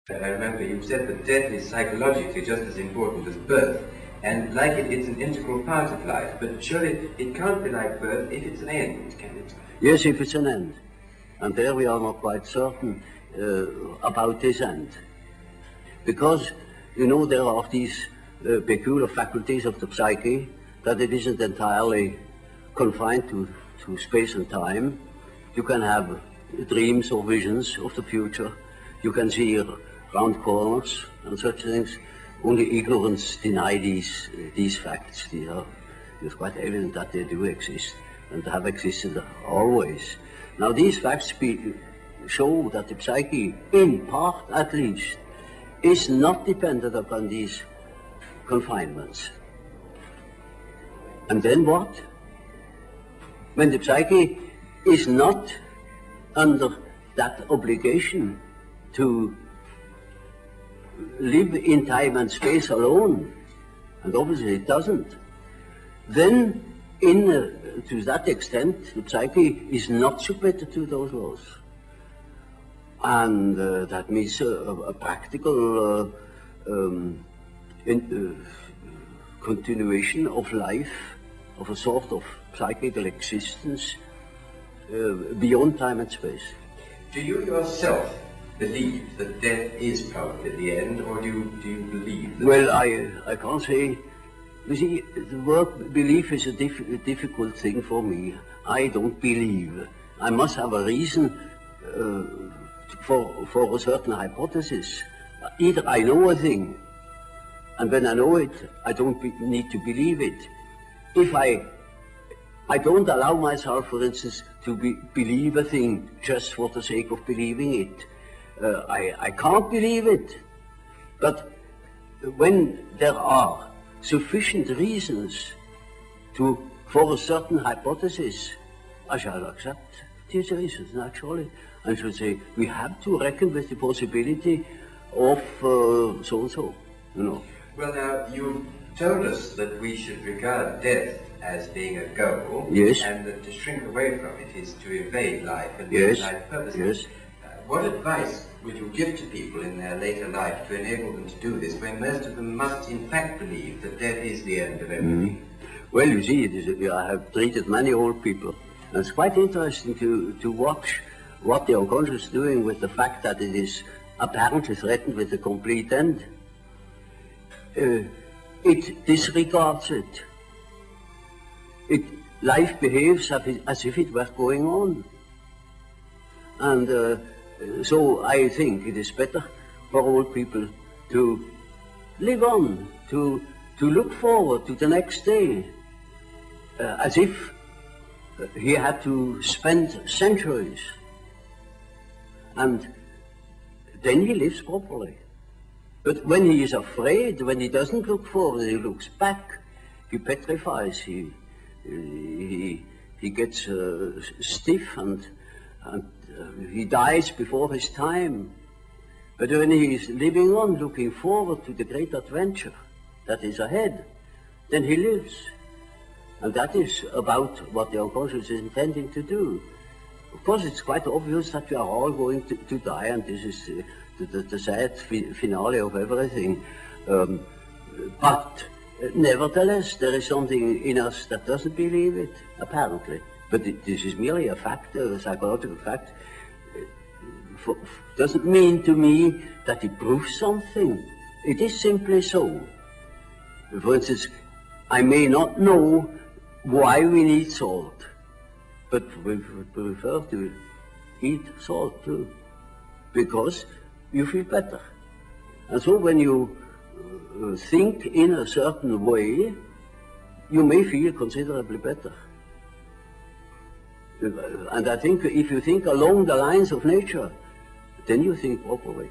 I remember you said that death is psychologically just as important as birth, and like it, it's an integral part of life, but surely it can't be like birth if it's an end, can it? Yes, if it's an end. And there we are not quite certain about this end. Because, you know, there are these peculiar faculties of the psyche, that it isn't entirely confined to space and time. You can have dreams or visions of the future. You can see round corners and such things. Only ignorance deny these facts. It's quite evident that they do exist and have existed always. Now these facts show that the psyche, in part at least, is not dependent upon these confinements. And then what? When the psyche is not under that obligation to live in time and space alone, and obviously it doesn't, then to that extent the psyche is not submitted to those laws. And that means a practical continuation of life, of a sort of psychical existence beyond time and space. Do you yourself believe that death is probably the end, or do you believe that? Well, I can't say. You see, the word belief is a difficult thing for me. I don't believe. I must have a reason for a certain hypothesis. Either I know a thing, and when I know it, I don't need to believe it. If I don't allow myself, for instance, to believe a thing just for the sake of believing it. I can't believe it. But when there are sufficient reasons for a certain hypothesis, I shall accept these reasons, naturally, and should say, we have to reckon with the possibility of so-and-so, you know. Well, now, you've told us that we should regard death as being a goal, yes, and that to shrink away from it is to evade life and yes, life purposes. Yes. What advice would you give to people in their later life to enable them to do this, when most of them must in fact believe that death is the end of everything? Well, you see, I have treated many old people, and it's quite interesting to watch what the unconscious is doing with the fact that it is apparently threatened with a complete end. It disregards it. Life behaves as if it were going on. And so I think it is better for old people to live on, to look forward to the next day, as if he had to spend centuries. And then he lives properly. But when he is afraid, when he doesn't look forward, he looks back, he petrifies, he gets stiff and he dies before his time. But when he is living on, looking forward to the great adventure that is ahead, then he lives. And that is about what the unconscious is intending to do. Of course, it's quite obvious that we are all going to die, and this is the sad finale of everything. But nevertheless, there is something in us that doesn't believe it, apparently. But this is merely a fact, a psychological fact. Doesn't mean to me that it proves something. It is simply so. For instance, I may not know why we need salt, but we prefer to eat salt too, because you feel better. And so when you think in a certain way, you may feel considerably better. And I think if you think along the lines of nature, then you think properly.